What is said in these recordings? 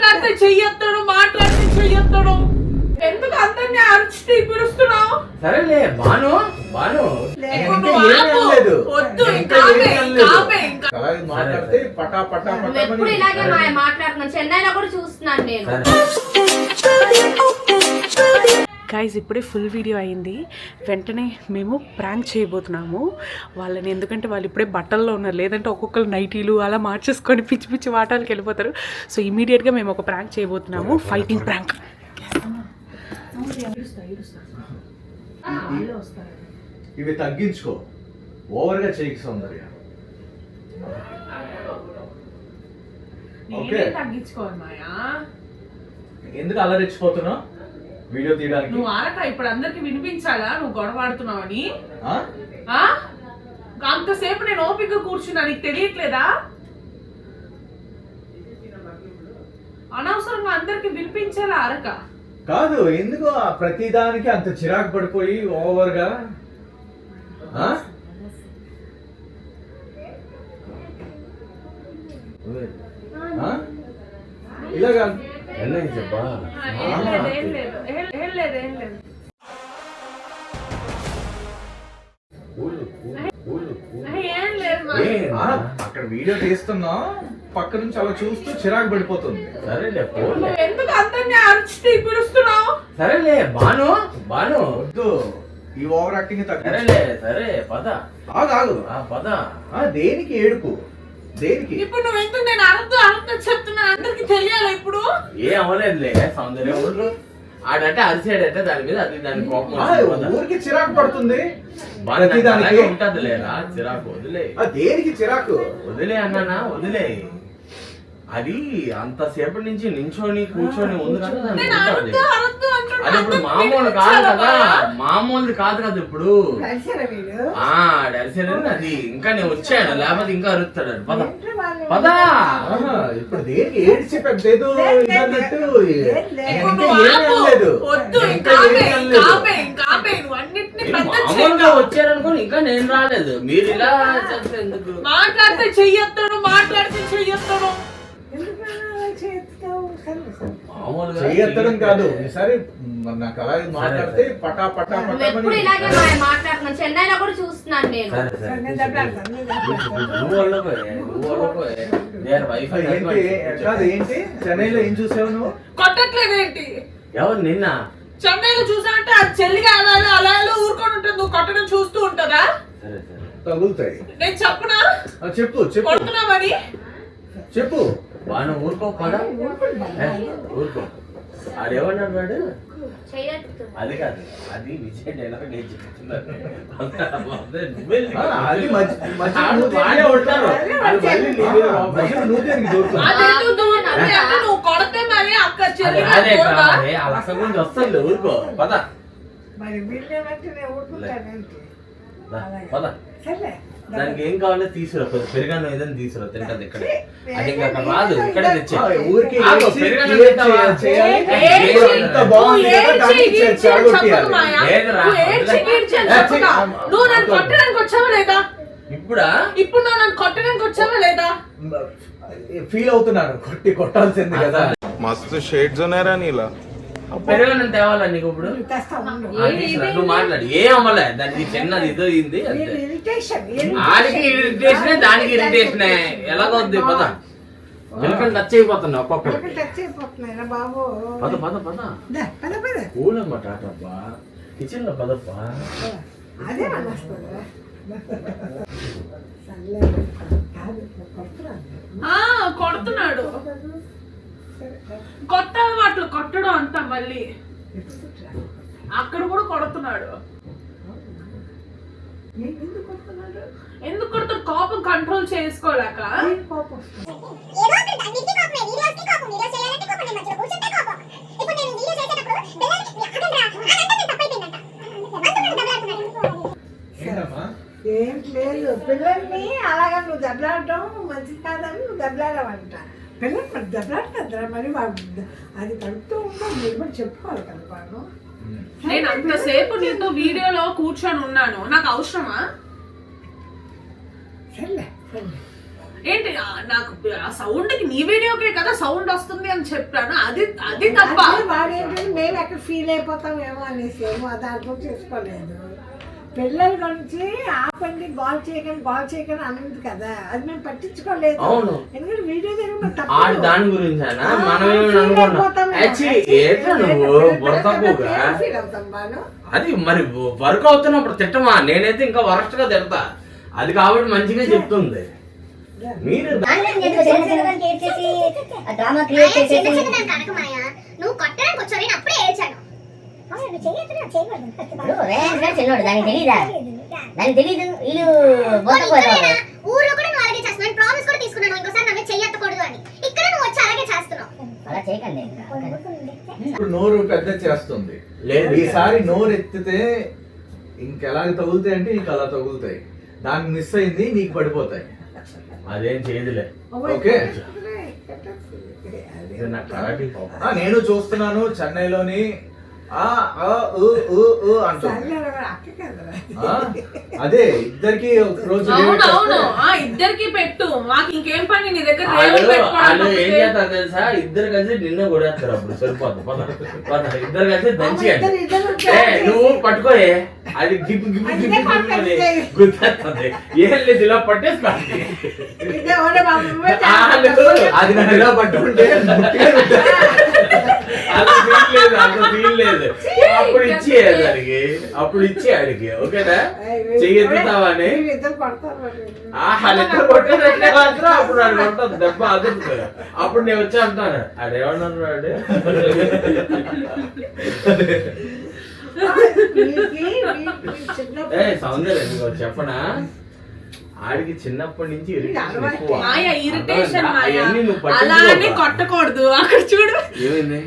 మాట్లాడితే చెయ్యొత్తాడు ఎందుకు అందరినీ అరిచి పిలుస్తున్నావు? సరేలే బాను మాట్లాడితే పటా పటా ఎప్పుడు ఇలాగే మాట్లాడుతున్నాను. చెన్నైలో కూడా చూస్తున్నాను నేను. గైస్ ఇప్పుడే ఫుల్ వీడియో అయింది. వెంటనే మేము ప్రాంక్ చేయబోతున్నాము వాళ్ళని. ఎందుకంటే వాళ్ళు ఇప్పుడే బట్టల్లో ఉన్నారు, లేదంటే ఒక్కొక్కరు నైటీలు అలా మార్చేసుకొని పిచ్చి పిచ్చి వాటాలకు వెళ్ళిపోతారు. సో ఇమీడియట్గా మేము ఒక ప్రాంక్ చేయబోతున్నాము, ఫైటింగ్ ప్రాంక్. ఇవి తగ్గించుకో, ఓవర్గా చేయకు సౌందర్య. తగ్గించుకోవాలన్నాయా? ఎందుకు అలరెచ్చిపోతున్నావు వీడియో తీయడానికి? నువ్వు ఆరక ఇప్పుడు అందరికి వినిపించాలా నువ్వు గొడవాడుతున్నావని? అంతసేపు నేను ఓపిక కూర్చున్నా, నీకు తెలియట్లేదా? అనవసరంగా అందరికి వినిపించాలా అరక? కాదు, ఎందుకు ప్రతిదానికి అంత చిరాకు పడిపోయి ఓవర్గా? ఇలాగా చెప్పా అక్కడ వీడియో తీస్తున్నా, పక్క నుంచి అలా చూస్తూ చిరాకు పడిపోతుంది. సరేలే ఎందుకు అందరినీ అరిచి పిలుస్తున్నావు? సరేలే బాను వద్దు, ఈ ఓవర్ యాక్టింగ్ తగ్గలే. సరే పద ఆగు పద. దేనికి ఏడుపు? దేనికి ఇప్పుడు నువ్వు ఎందుకు? నేను అర్థం చెప్తున్నా, అందరికి తెలియాలి. ఇప్పుడు ఏ అవ్వలేదులే సౌందర్యం. ఆడంటే అరిసాడంటే దాని మీద అది దాని కోపం ఊరికి చిరాకు పడుతుంది. ఉంటది లేరా చిరాకు? వదిలే. దేనికి చిరాకు? వదిలే అన్నానా? వదిలే. అది అంతసేపటి నుంచి నించొని కూర్చొని ఉంది కదా, అది ఇప్పుడు మామూలు కాదు కదా, మామూలుది కాదు కదా ఇప్పుడు. డరిసేనని అది ఇంకా నేను వచ్చాను, లేకపోతే ఇంకా అరుస్తాడు. పద పద. ఇప్పుడు దేనికి ఏడ్చి పెద్ద మామూలుగా వచ్చారనుకో, ఇంకా నేను రాలేదు. మీరు ఇలా చేస్తే ఎందుకు? మాట్లాడితే చెయ్యొత్తాడు చెయ్యెత్తడం కాదు, ఈసారి నాకు అలాగే మాట్లాడితే పటా పటా పటా. ఎప్పుడు ఇలాగే మాట్లాడుతున్నాను. చెన్నైలో కూడా చూస్తున్నాను నేను. ఏంటి చెన్నైలో ఏం చూసావు నువ్వు? కొట్టట్లేదేంటి? ఎవరు నిన్న? చెన్నైలో చూసా అంటే అది చెల్లిగా అలా ఊరుకొని ఉంటుంది, నువ్వు కొట్టడం చూస్తూ ఉంటుందా? తగులుతాయి. నేను చెప్పనా? చెప్పు కొడుతున్నా మరి చెప్పు. బాను ఊరుకో పద, ఊరుకో. ఆడేమన్నాడు వాడు? అది కాదు, అది విజయ్ డైలాగ్ నేను చెప్తున్నాను. నువ్వు కొడితే మరి అక్క చెల్లి అలస గురించి వస్తుంది. ఊరుకో పద పద. దానికి ఏం కావాలో తీసుకురా, పెరుగన్నం ఏదైనా తీసుకురా, తింటది ఇక్కడ. అది ఇంకా అక్కడ రాదు, ఇక్కడే తెచ్చా. నువ్వు నన్ను కొట్టడానికి వచ్చావా లేదా? ఇప్పుడా? ఇప్పుడు నువ్వు నన్ను కొట్టడానికి వచ్చావా లేదా? ఫీల్ అవుతున్నాను, కొట్టాల్సింది కదా. మస్తు షేడ్స్ ఉన్నారా నీలా? పెరుగన్నం తేవాలా నీకు ఇప్పుడు? నువ్వు మాట్లాడు. ఏం అవ్వలే, దానికి చిన్నది ఇదో అయింది అంతే. ఆడికి ఇరిటేషనే, దానికి ఇరిటేషనే. ఎలాగొద్ది పద. పిల్లకలు టచ్ అయిపోతున్నావు ఒక్కొక్కరు. పద పద పద. కూలమ్మ టాటబ్బా, కిచెన్ లో పదప్పా. కొడుతున్నాడు, కొత్త అలవాట్లు కొట్టడం అంతా. మళ్ళీ అక్కడ కూడా కొడుతున్నాడు. ఎందుకు కొడుతాడు? కోపం కంట్రోల్ చేసుకోలేక. ఏం లేదు, పిల్లల్ని అలాగా నువ్వు దెబ్బలాడటం మంచిది కాదని నువ్వు దెబ్బలాడవంట. పిల్లలు మరి దెబ్బలాడుతుందిరా, మరి అది కడుపుతూ ఉంటాం, మీరు కూడా చెప్పుకోవాలి కదా. వాళ్ళు నేను అంతసేపు నీతో వీడియోలో కూర్చొని ఉన్నాను, నాకు అవసరమా? సర్లే సర్లే. ఏంటి నాకు ఆ సౌండ్ కి నీ వీడియోకే కదా సౌండ్ వస్తుంది అని చెప్పాను. అది తప్ప. వాడేంటి మేము ఎక్కడ ఫీల్ అయిపోతామేమో అనేసి ఏమో అది అర్థం చేసుకోలేదు. పిల్లల గురించి ఆపండి గోల్ చేయకండి అన్నది కదా, అది మేము పట్టించుకోలేదు. ఎందుకంటే వీడియో దాని గురించి అది మరి వర్క్ అవుతున్నప్పుడు తిట్టమా, నేనైతే ఇంకా వరస్ట్ గా తిడతా. అది కాబట్టి మంచిగా చెప్తుంది. మీరు నువ్వు కొట్టడానికి వచ్చావు, నేను అప్పుడే ఏడ్చాను. చిన్నోడు దానికి తెలీదా, దానికి తెలీదు. వీళ్ళు ఊర్లో కూడా నువ్వు అలాగే చేస్తున్నావు. ప్రామిస్ కూడా తీసుకున్నాను ఇంకోసారి నన్ను చెయ్యకూడదు అని. ఇక్కడ నువ్వు వచ్చి అలాగే చేస్తున్నావు. అలా చేయకండి. ఇప్పుడు నోరు పెద్ద చేస్తుంది. ఈసారి నోరు ఎత్తితే ఇంకెలా తగులుతాయి అంటే నీకు అలా తగులుతాయి. దానికి మిస్ అయింది, నీకు పడిపోతాయి. అదేం చేయదులే. ఓకే, నేను చూస్తున్నాను చెన్నైలోని అదే ఇద్దరికి ఇద్దరికి పెట్టు, మాకు ఇంకేం పని నీ దగ్గర. వాళ్ళు ఏం చేస్తారు తెలుసా, ఇద్దరు కలిసి నిన్న కొడేస్తారు. అప్పుడు సరిపోద్ది. ఇద్దరు కలిసి దంచి నువ్వు పట్టుకోయే, అది గిప్పు గిప్పు గిప్పు గుర్తొస్తుంది. ఏం లేదు, ఇలా పట్టేసుకోండి. అది నన్ను ఇలా పట్టుకుంటే ఫీల్ లేదు. అప్పుడు ఇచ్చి దానికి, అప్పుడు ఇచ్చి అడిగి ఓకేనా చెయ్యెత్తుతావని. వాళ్ళిద్దరు కొట్టేదంటే మాత్రం అప్పుడు వాడు కొట్టదు, దెబ్బ అదురుతుంది. అప్పుడు నేను వచ్చి అంటాను, అడేమన్నాడు వాడు. సౌందర్య చెప్పనా, ఆడికి చిన్నప్పటి నుంచి ఇరిటేషన్ కొట్టకూడదు. అక్కడ చూడు ఏమైంది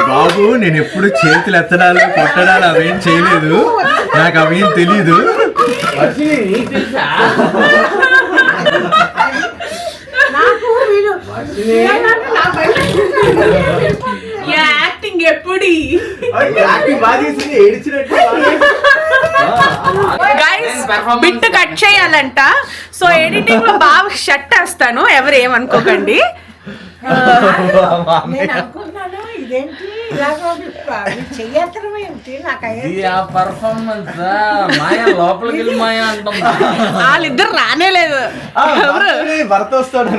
బాబు, నేను ఎప్పుడు చేతులు ఎత్తడాలు కొట్టడాలు అవేం చేయలేదు, నాకు అవేం తెలీదు. యాక్టింగ్ ఎప్పుడు బిట్ కట్ చేయాలంట. సో ఎడిటింగ్ లో బాగా షట్ వేస్తాను, ఎవరు ఏమనుకోకండి. వాళ్ళిద్దరు రానేలేదు. భర్త వస్తాడు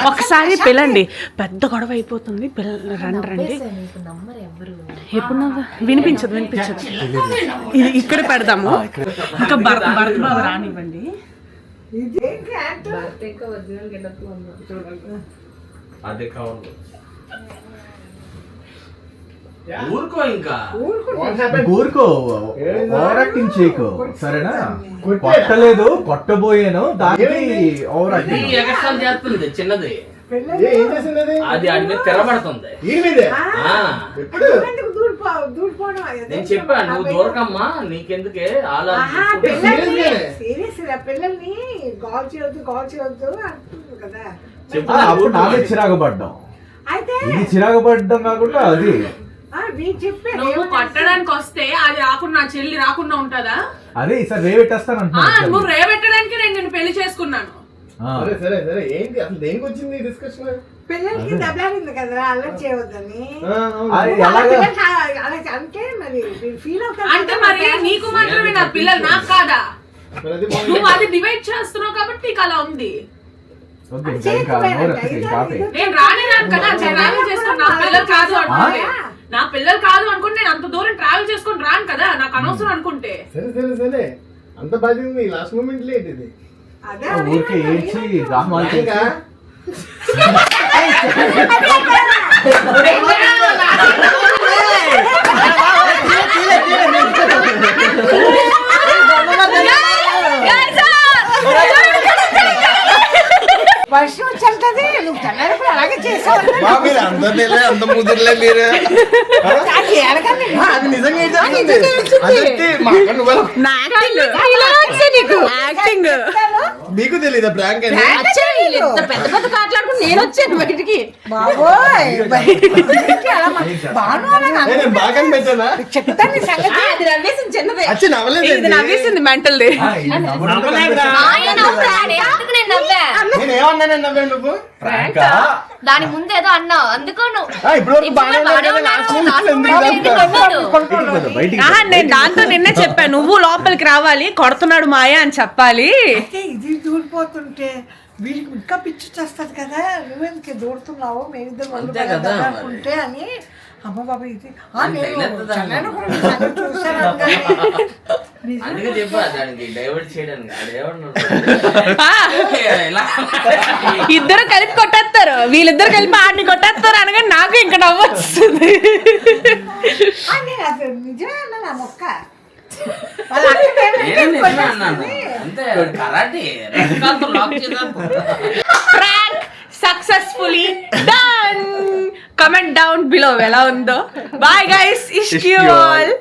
ఒకసారి పిల్లండి, పెద్ద గొడవ అయిపోతుంది. పిల్లలు రండి. ఎప్పుడు వినిపించదు ఇది ఇక్కడ పెడదాము. ఇంకా భర్త బాబు రానివ్వండి. అదే కావాలి. ఊరుకో, ఇంకా ఊరుకో, ఓవర్ యాక్టింగ్ చేయకు సరేనా. కొట్టలేదు, కొట్టబోయాను, దానికి ఓవర్ యాక్టింగ్ చేస్తుంది. చిన్నది అది ఆడి మీద తెరబడుతుంది. నేను చెప్పాను, నువ్వు దూరకమ్మా, నీకెందుకే పిల్లల్ని గోల్ చేయొద్దు అంటుంది కదా. అప్పుడు నాకే చిరాకుపడ్డాం. ఇది చిరాకుపడ్డం కాకుండా అది నువ్వు కొట్టడానికి వస్తే అది రాకుండా, నా చెల్లి రాకుండా ఉంటదా? అదే ఈసారి రేవెట్టేస్తాను. నువ్వు రేవెట్టడానికి నేను పెళ్లి చేసుకున్నాను. సరే ఏంటి అసలు దేనికి వచ్చింది డిస్కషన్? పిల్లలకి దెబ్బలాడింది కదా, అల్లరి చేయవద్దని. అంటే మరి ఫీల్ అవుతారు. అంటే మరి నీకు మాత్రమే నా పిల్లలు, నాకు కాదా? నువ్వు అది డివైడ్ చేస్తున్నావు కాబట్టి నీకు అలా ఉంది. నేను రాను కదా, ట్రావెల్ చేస్తాను. నా పిల్లలు కాదు అనుకుంటే నేను అంత దూరం ట్రావెల్ చేసుకొని రాను కదా, నాకు అనవసరం అనుకుంటే. సరే అంత బాధ్యత లాస్ట్ మూమెంట్ లేదు. ఇది ఊరికి ఏడ్చి డ్రామాలు చేసి వర్షం వచ్చి వెళ్తుంది నువ్వు తెల్లారిప్పుడు అలాగే చేసావు మా మీరు అందరినీ అంత ముదిరిలే మీరు అది ఎలాగని అది నిజంగా అదంటే మా అక్క నువ్వు నా యాక్టింగ్ మీకు తెలీదా ప్రాంక్ అని పెద్ద పెద్ద కాట్లాడుకుని నేను వచ్చాను బయటికి. బాబోయ్ బయటికి అలా బాను నేను బాగా పెట్టానా చెప్తాను నీ సంగతి. అది నవ్వేసింది చిన్నదే. వచ్చి నవ్వలేదు ఇది నవ్వేసింది మెంటల్ దే. ఆయన నవ్వాడే, అందుకు నేను నవ్వా. నేను ఏమన్నాను నవ్వాను నువ్వు దాని ముందు ఏదో అన్నావు అందుకు నువ్వు ఇప్పుడు బాగానే బాగానే ఉన్నాను. ఉన్నాను. last moment last ఎందుకు moment నవ్వుతావు? నవ్వాడు. బయటికి ఆహా, నేను దాంతో నిన్నే చెప్పాను నువ్వు లోపలికి రావాలి కొడుతున్నాడు మాయా అని చెప్పాలి. అయితే ఇది దూరిపోతుంటే వీడికి ఇంకా పిచ్చి చేస్తుంది కదా నువ్వెందుకు దూరుతున్నావు మేమిద్దరు అంతే కదా మరి. అనుకుంటే అని అమ్మ బాబా ఇది అంతే, నేను లేకపోతే చెన్నైలో కూడా మీ సంగతి చూశాను అనగానే. అందుకే చెప్పా దానికి డైవర్ట్ చేయడానికి ఆ, ఇద్దరు కలిపి కొట్టేస్తారు వీళ్ళిద్దరు కలిపి ఆడిని కొట్టేస్తారు అనగానే నాకు ఇంకా నవ్వు వస్తుంది. నేను అసలు నిజమే అన్నా నా మొక్క వాళ్ళ అక్క నేను నిజమే అన్నాను అంతే కరాటే రక్తాలతో లాక్ చేసేస్తాను. Prank successfully done. Comment down below ఎలా ఉందో. బాయ్ గైస్, ఇష్క్ యూ ఆల్.